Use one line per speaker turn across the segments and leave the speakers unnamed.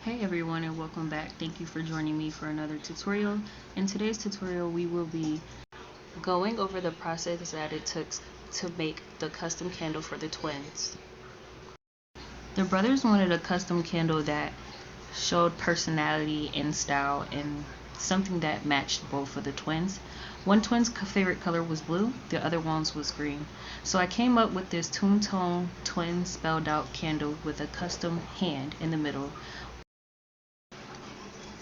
Hey everyone, and welcome back. Thank you for joining me for another tutorial. In today's tutorial we will be going over the process that it took to make the custom candle for the twins. The brothers wanted a custom candle that showed personality and style and something that matched both of the twins. One twin's favorite color was blue, the other one's was green. So I came up with this Toon twin spelled out candle with a custom hand in the middle.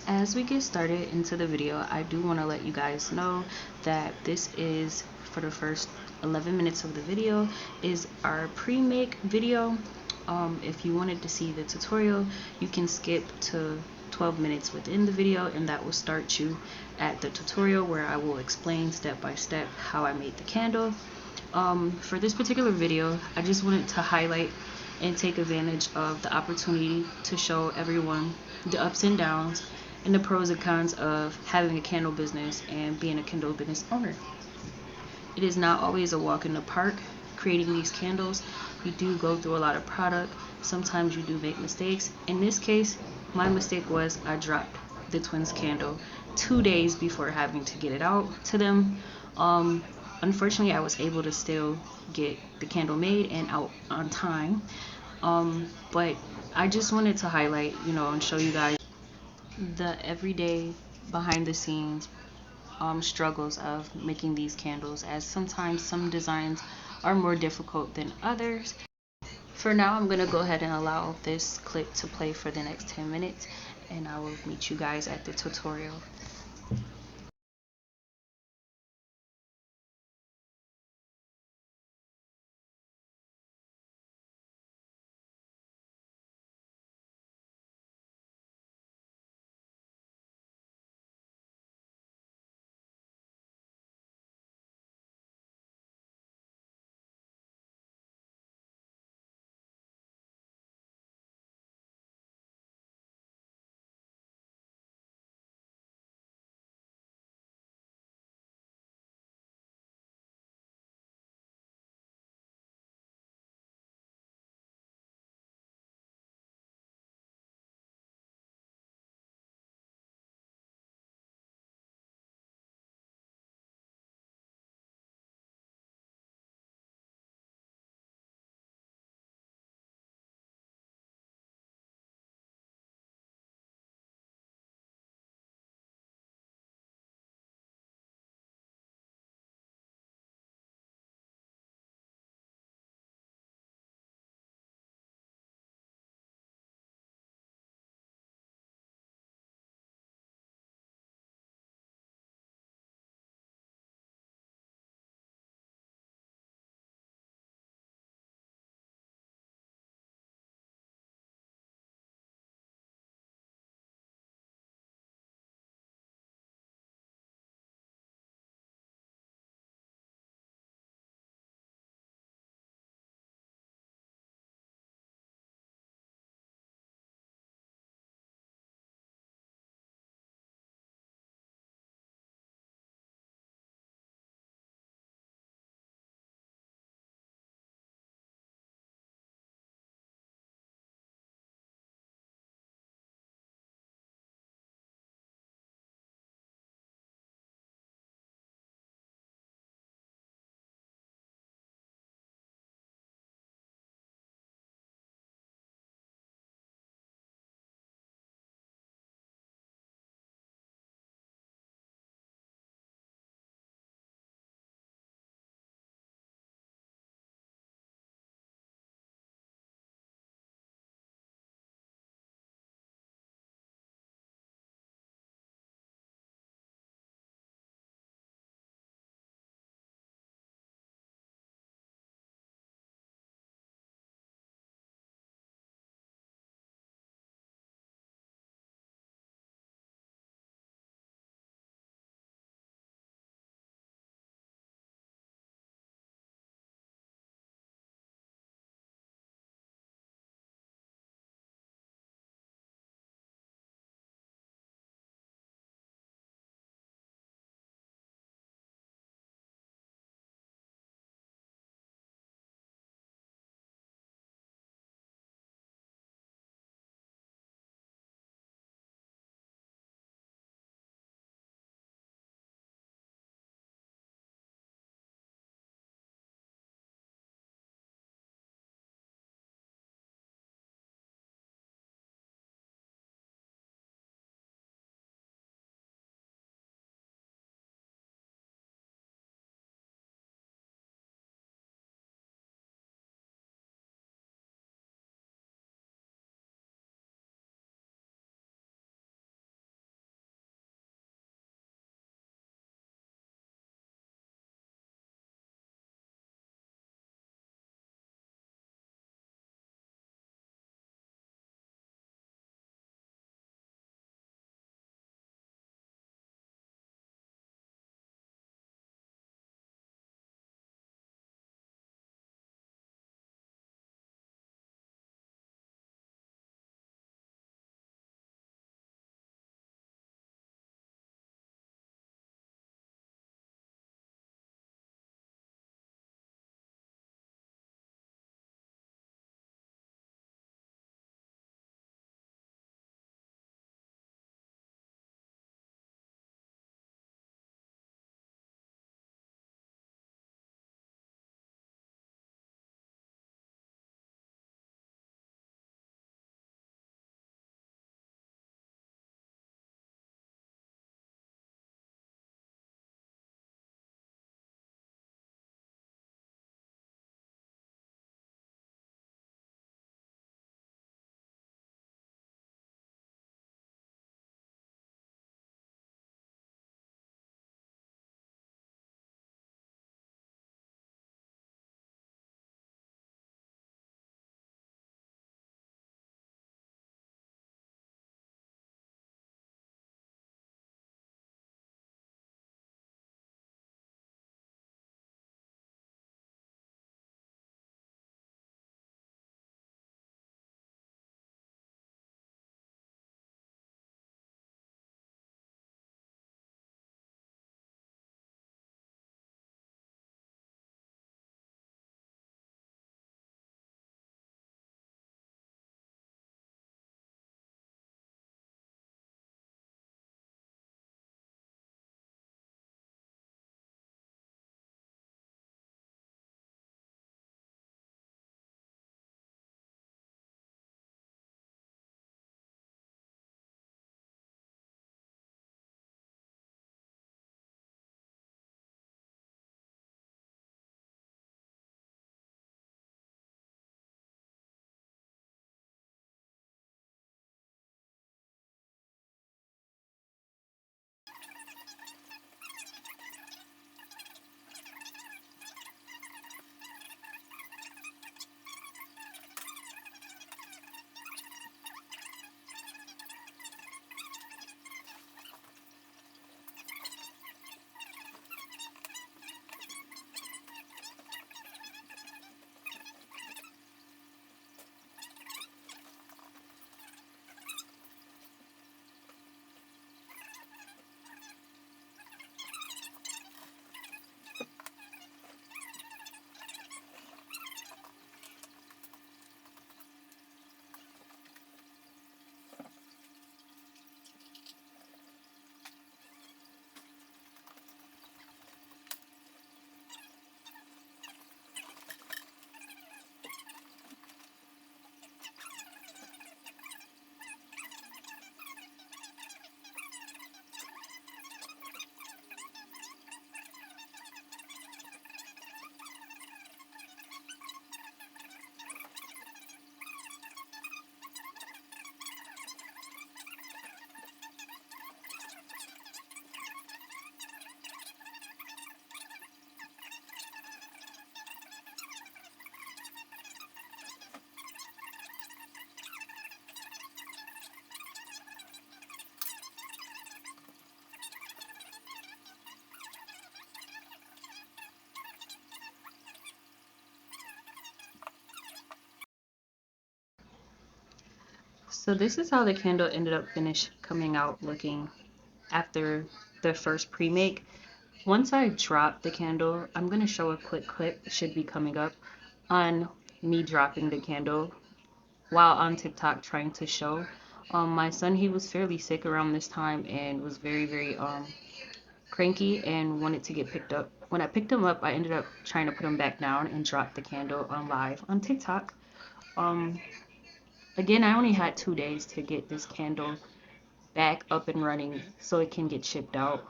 As we get started into the video, I do want to let you guys know that this is, for the first 11 minutes of the video, is our pre-make video. If you wanted to see the tutorial, you can skip to 12 minutes within the video, and that will start you at the tutorial where I will explain step by step how I made the candle. For this particular video, I just wanted to highlight and take advantage of the opportunity to show everyone the ups and downs and the pros and cons of having a candle business and being a candle business owner. It is not always a walk in the park creating these candles. You do go through a lot of product. Sometimes you do make mistakes. In this case, my mistake was I dropped the twins candle 2 days before having to get it out to them. Unfortunately, I was able to still get the candle made and out on time. But I just wanted to highlight, and show you guys the everyday behind the scenes struggles of making these candles, as sometimes some designs are more difficult than others. For now, I'm going to go ahead and allow this clip to play for the next 10 minutes, and I will meet you guys at the tutorial. So this is how the candle ended up coming out looking after the first pre-make. Once I drop the candle, I'm going to show a quick clip, it should be coming up, on me dropping the candle while on TikTok trying to show. My son, he was fairly sick around this time and was very cranky and wanted to get picked up. When I picked him up, I ended up trying to put him back down and drop the candle on live on TikTok. Um, Again, I only had 2 days to get this candle back up and running so it can get shipped out.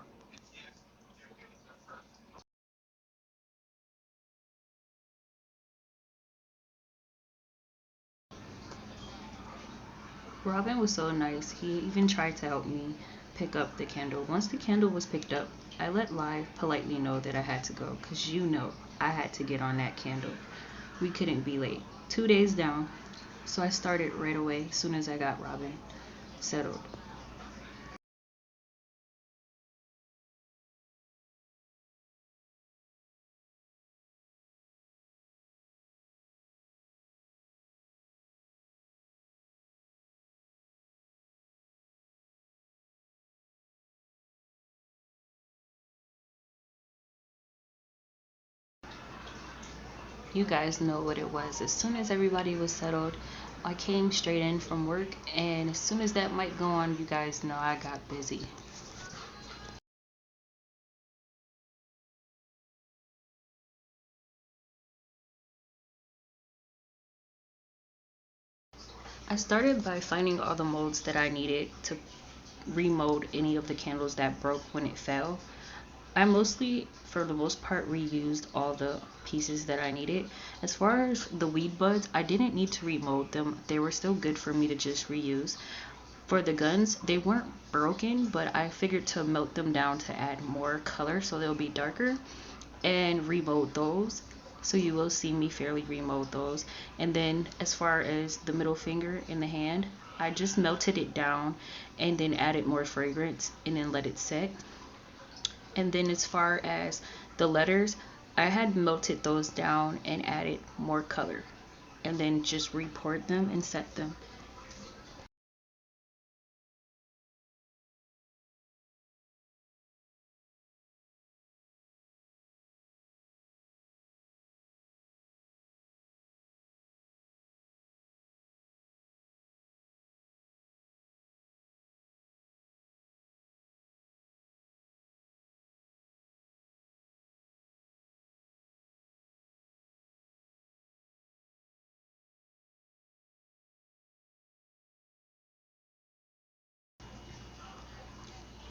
Robin was so nice. He even tried to help me pick up the candle. Once the candle was picked up, I let Live politely know that I had to go because I had to get on that candle. We couldn't be late. 2 days down, so I started right away as soon as I got Robin settled. You guys know what it was. As soon as everybody was settled, I came straight in from work, and as soon as that mic go on, you guys know I got busy. I started by finding all the molds that I needed to remold any of the candles that broke when it fell. I mostly, for the most part, reused all the pieces that I needed. As far as the weed buds, I didn't need to remold them. They were still good for me to just reuse. For the guns, they weren't broken, but I figured to melt them down to add more color so they'll be darker and remold those. So you will see me fairly remold those. And then as far as the middle finger in the hand, I just melted it down and then added more fragrance and then let it set. And then as far as the letters, I had melted those down and added more color and then just report them and set them.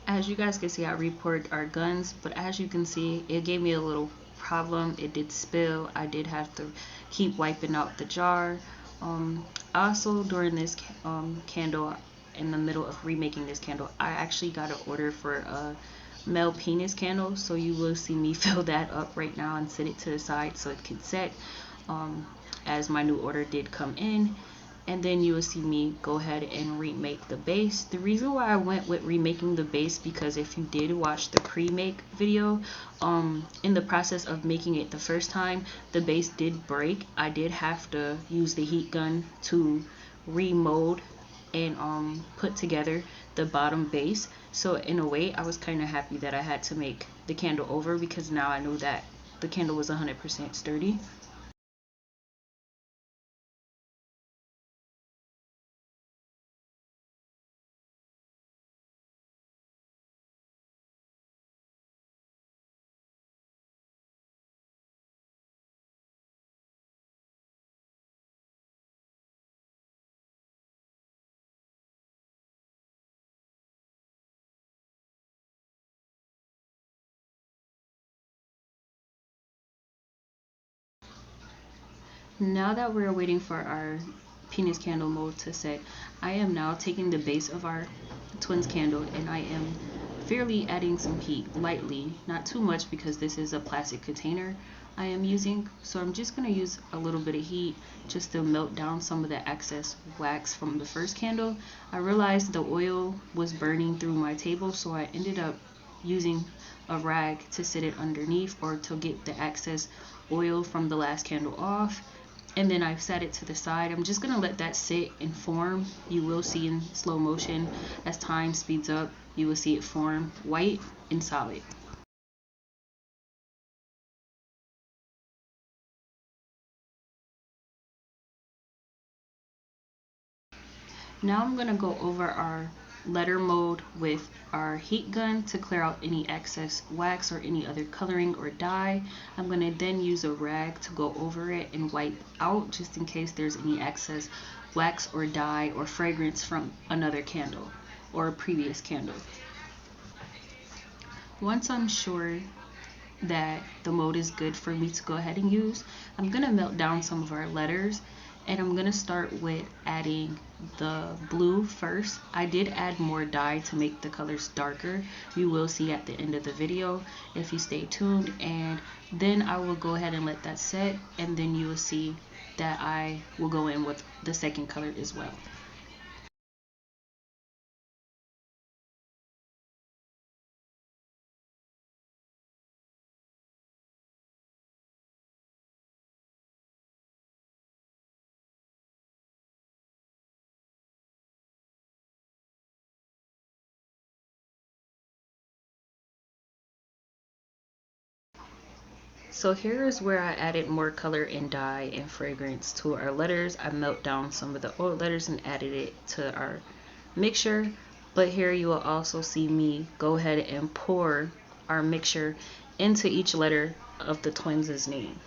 As you guys can see, I report our guns, but as you can see, it gave me a little problem. It did spill. I did have to keep wiping out the jar. Also, during this candle, in the middle of remaking this candle, I actually got an order for a male penis candle, so you will see me fill that up right now and set it to the side so it can set, as my new order did come in. And then you will see me go ahead and remake the base. The reason why I went with remaking the base, because if you did watch the pre-make video, in the process of making it the first time, the base did break. I did have to use the heat gun to remold and put together the bottom base. So in a way, I was kind of happy that I had to make the candle over, because now I knew that the candle was 100% sturdy. Now that we're waiting for our penis candle mold to set, I am now taking the base of our twins candle and I am fairly adding some heat lightly, not too much because this is a plastic container I am using. So I'm just going to use a little bit of heat just to melt down some of the excess wax from the first candle. I realized the oil was burning through my table, so I ended up using a rag to sit it underneath or to get the excess oil from the last candle off. and then I've set it to the side. I'm just gonna let that sit and form. You will see in slow motion as time speeds up, you will see it form white and solid. Now I'm gonna go over our letter mode with our heat gun to clear out any excess wax or any other coloring or dye. I'm gonna then use a rag to go over it and wipe out just in case there's any excess wax or dye or fragrance from another candle or a previous candle. Once I'm sure that the mode is good for me to go ahead and use, I'm gonna melt down some of our letters, and I'm gonna start with adding the blue first. I did add more dye to make the colors darker. You will see at the end of the video if you stay tuned, and then I will go ahead and let that set, and then you will see that I will go in with the second color as well. So here is where I added more color and dye and fragrance to our letters. I melt down some of the old letters and added it to our mixture. But here you will also see me go ahead and pour our mixture into each letter of the twins' name.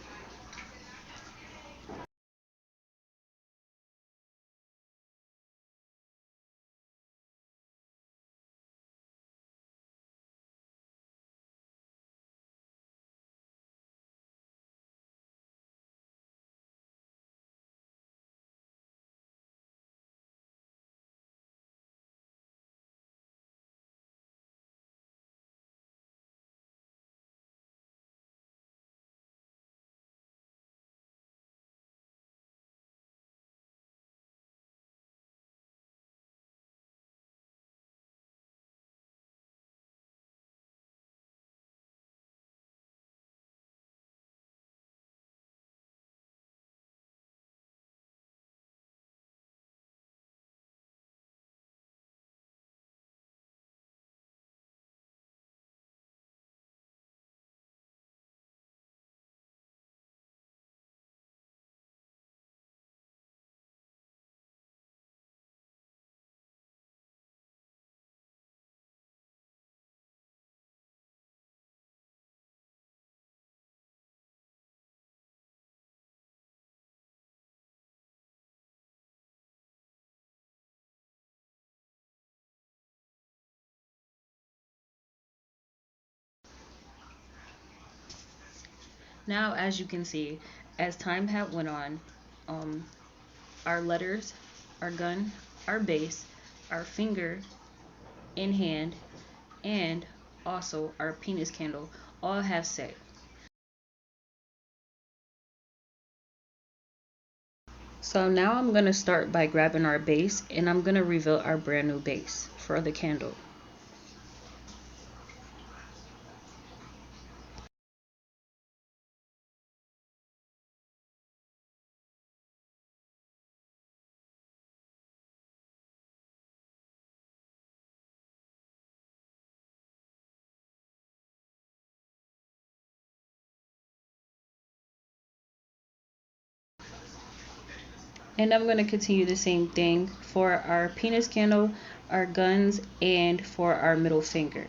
Now, as you can see, as time had went on, um, our letters, our gun, our base, our finger in hand, and also our penis candle all have set. So now I'm going to start by grabbing our base, and I'm going to reveal our brand new base for the candle. And I'm going to continue the same thing for our penis candle, our guns, and for our middle finger.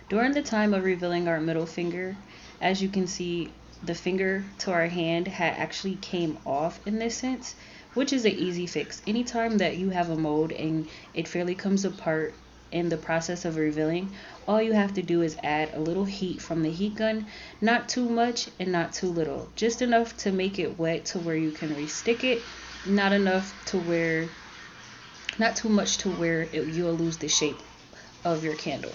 During the time of revealing our middle finger, as you can see, the finger to our hand had actually came off in this sense, which is an easy fix. Anytime that you have a mold and it fairly comes apart in the process of revealing, all you have to do is add a little heat from the heat gun, not too much and not too little, just enough to make it wet to where you can restick it, not enough to where, not too much to where you'll lose the shape of your candle.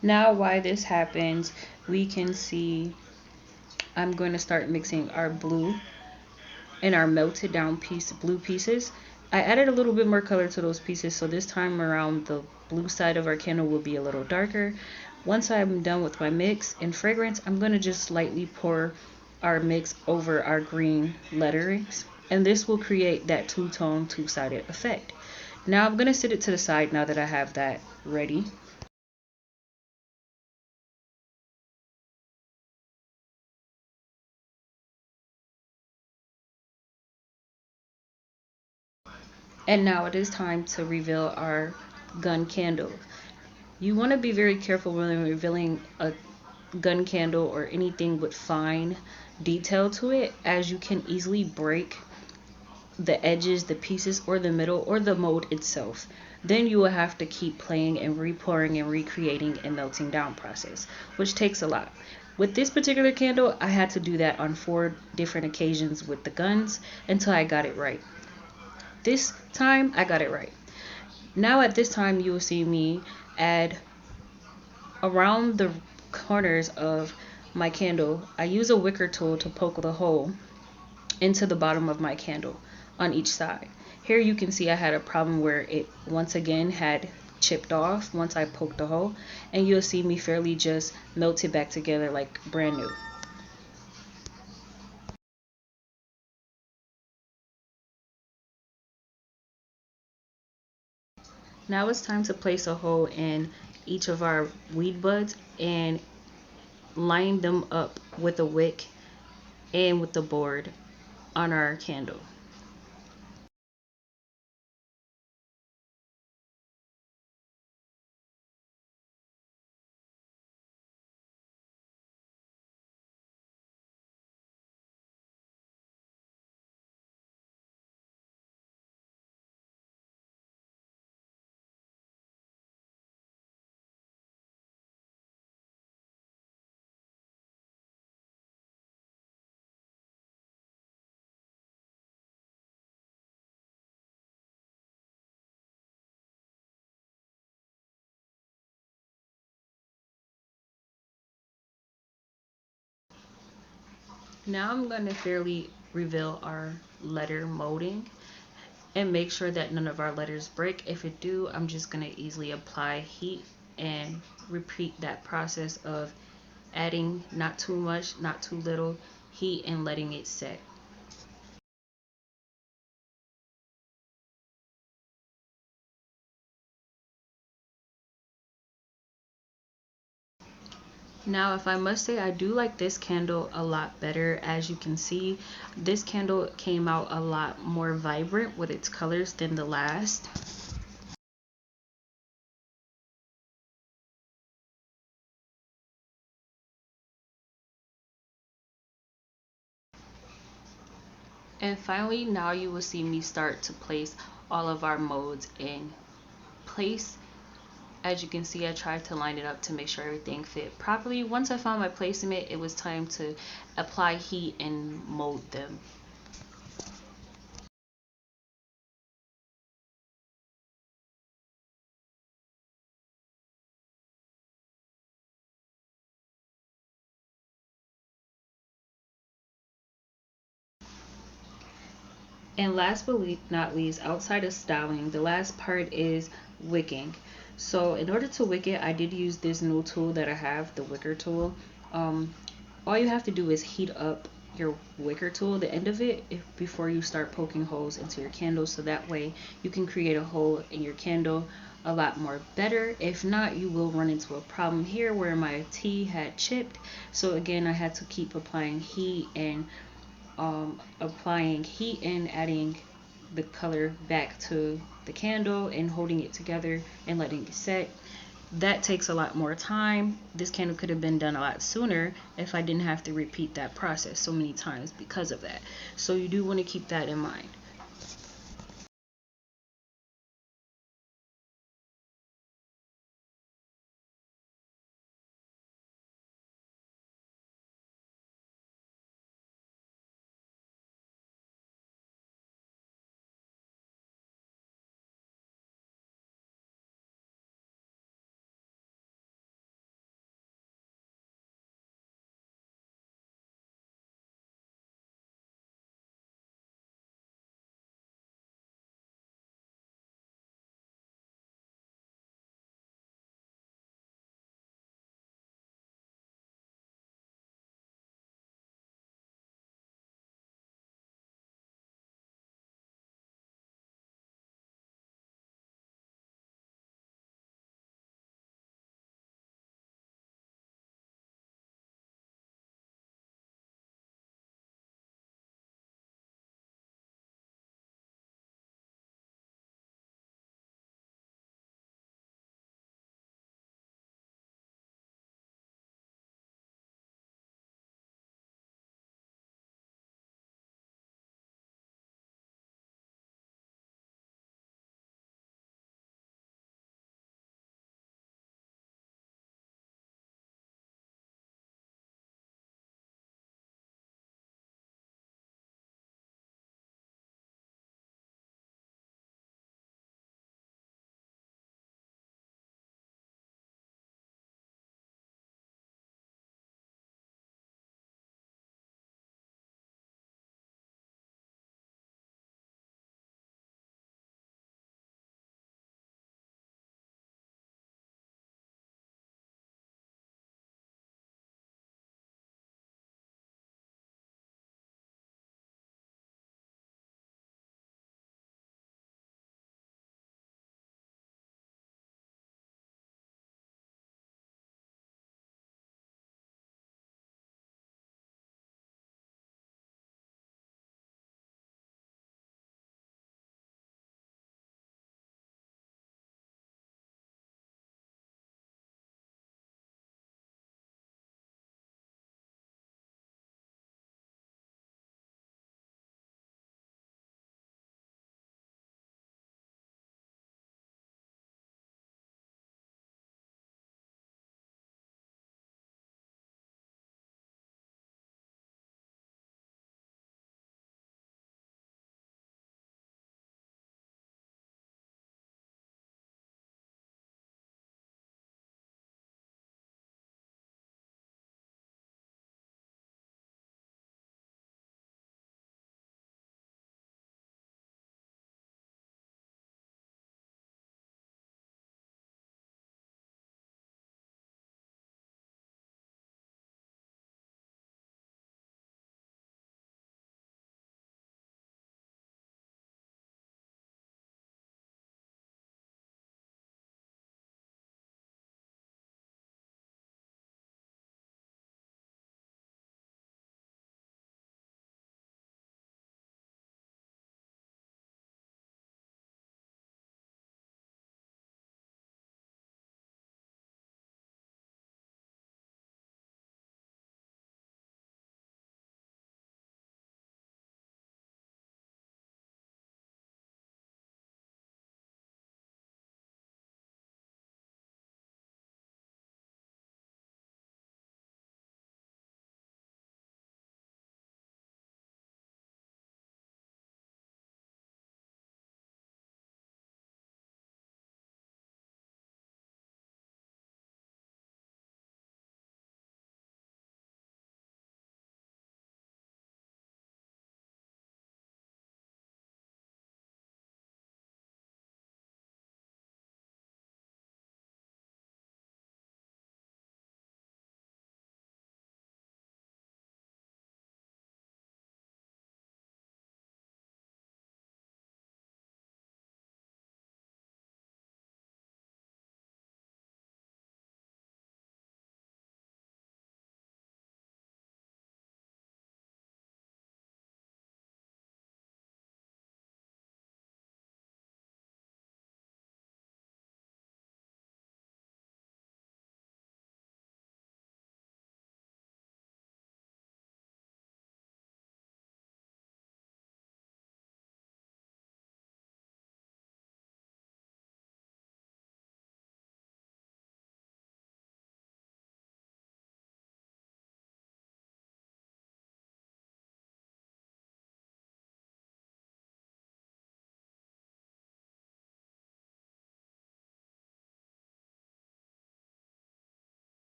Now while this happens, we can see I'm going to start mixing our blue and our melted down blue pieces. I added a little bit more color to those pieces, so this time around the blue side of our candle will be a little darker. Once I'm done with my mix and fragrance, I'm going to just lightly pour our mix over our green letterings, and this will create that two-tone, two-sided effect. Now I'm going to set it to the side now that I have that ready. And now it is time to reveal our gun candle. You want to be very careful when revealing a gun candle or anything with fine detail to it, as you can easily break the edges, the pieces, or the middle, or the mold itself. Then you will have to keep playing and repouring and recreating and melting down process, which takes a lot. With this particular candle, I had to do that on 4 different occasions with the guns until I got it right. This time I got it right. Now at this time you will see me add around the corners of my candle. I use a wicker tool to poke the hole into the bottom of my candle on each side. Here you can see I had a problem where it once again had chipped off once I poked the hole, and you'll see me fairly just melt it back together like brand new. Now it's time to place a hole in each of our weed buds and line them up with a wick and with the board on our candle. Now I'm going to fairly reveal our letter molding and make sure that none of our letters break. If it do, I'm just going to easily apply heat and repeat that process of adding not too much, not too little heat and letting it set. Now, if I must say, I do like this candle a lot better. As you can see, this candle came out a lot more vibrant with its colors than the last. And finally, now you will see me start to place all of our modes in place. As you can see, I tried to line it up to make sure everything fit properly. Once I found my placement, it was time to apply heat and mold them. And last but not least, outside of styling, the last part is wicking. So in order to wick it, I did use this new tool that I have, the wicker tool. Um, all you have to do is heat up your wicker tool, the end of it, before you start poking holes into your candle, so that way you can create a hole in your candle a lot more better. If not, you will run into a problem here where my tea had chipped. So again, I had to keep applying heat and adding the color back to the candle and holding it together and letting it set. That takes a lot more time. This candle could have been done a lot sooner if I didn't have to repeat that process so many times because of that. So you do want to keep that in mind.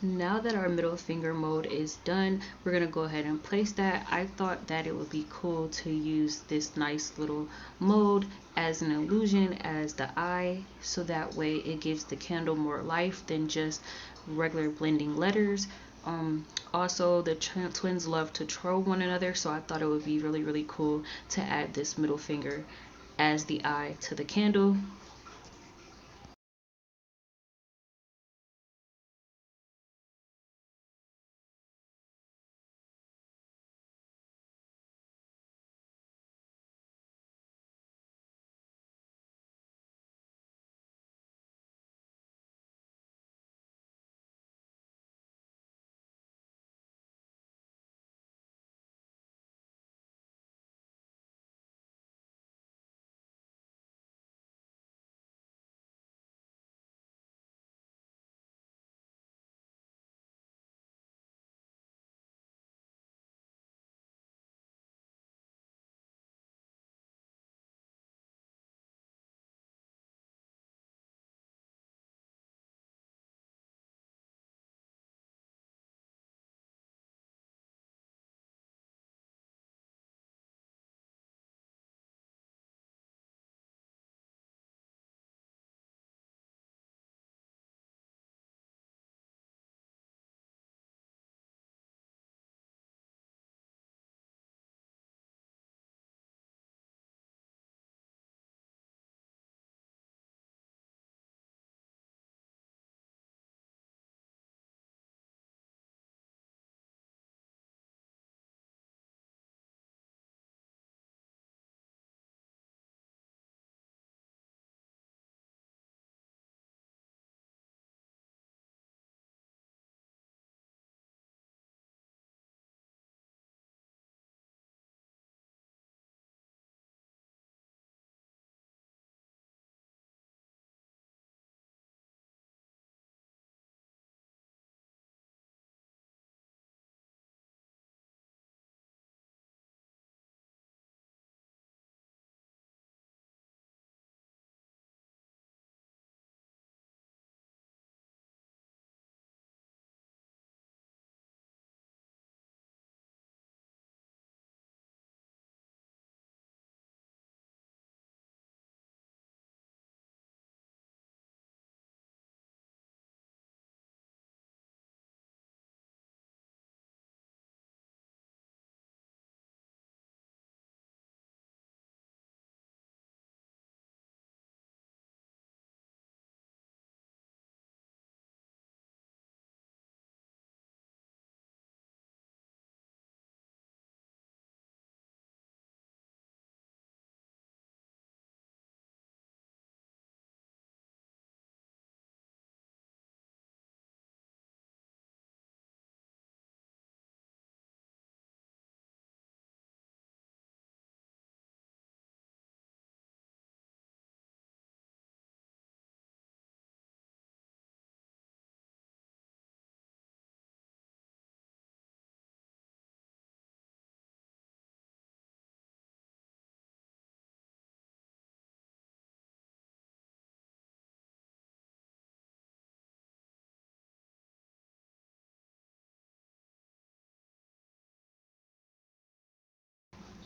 Now that our middle finger mold is done, we're going to go ahead and place that. I thought that it would be cool to use this nice little mold as an illusion as the eye, so that way it gives the candle more life than just regular blending letters. Also, the twins love to troll one another, so I thought it would be really cool to add this middle finger as the eye to the candle.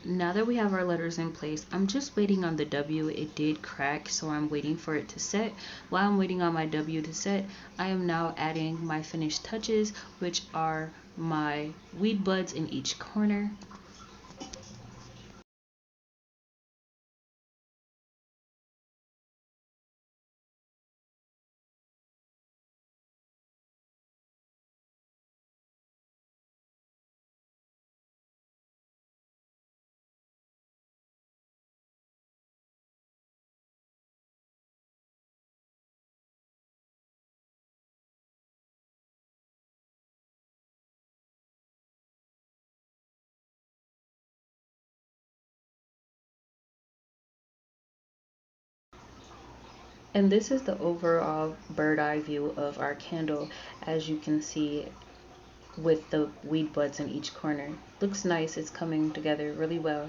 Now that we have our letters in place, I'm just waiting on the W. It did crack, so I'm waiting for it to set. While I'm waiting on my W to set, I am now adding my finished touches, which are my weed buds in each corner. And this is the overall bird eye view of our candle, as you can see, with the weed buds in each corner. Looks nice. It's coming together really well.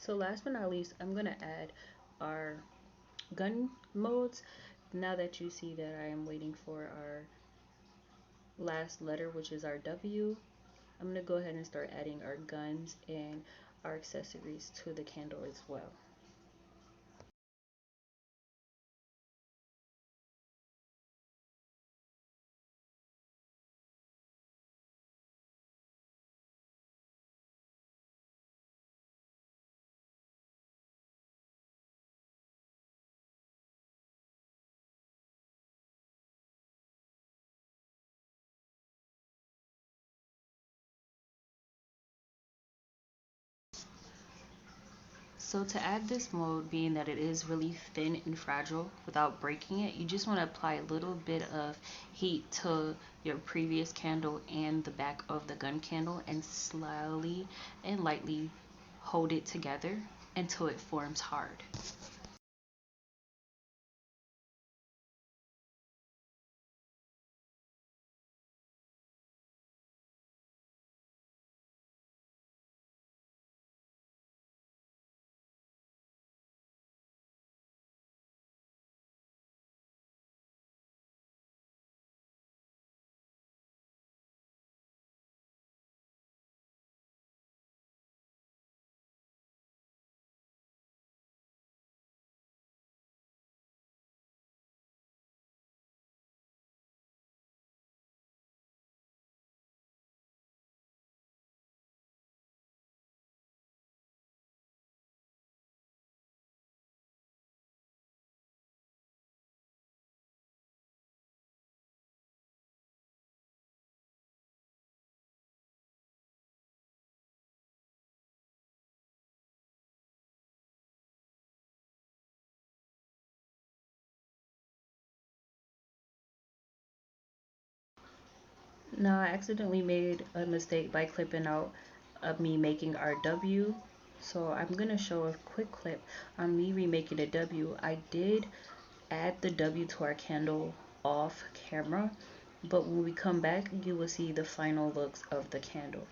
So last but not least, I'm gonna add our gun modes. Now that you see that I am waiting for our last letter, which is our W, I'm gonna go ahead and start adding our guns and our accessories to the candle as well. So to add this mode, being that it is really thin and fragile, without breaking it, you just want to apply a little bit of heat to your previous candle and the back of the gun candle, and slowly and lightly hold it together until it forms hard. Now I accidentally made a mistake by clipping out of me making our W. So I'm gonna show a quick clip on me remaking a W. I did add the W to our candle off camera, but when we come back you will see the final looks of the candle.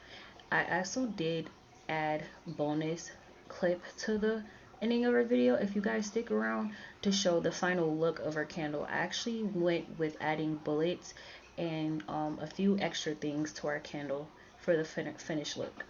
I also did add bonus clip to the ending of our video. If you guys stick around to show the final look of our candle, I actually went with adding bullets and a few extra things to our candle for the finished look.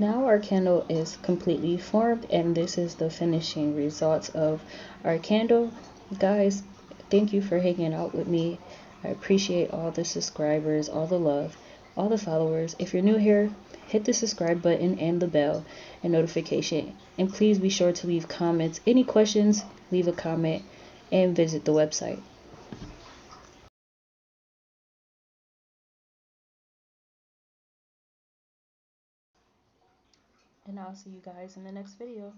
Now our candle is completely formed, and this is the finishing results of our candle. Guys, thank you for hanging out with me. I appreciate all the subscribers, all the love, all the followers. If you're new here, hit the subscribe button and the bell and notification. And please be sure to leave comments. Any questions, leave a comment and visit the website. And I'll see you guys in the next video.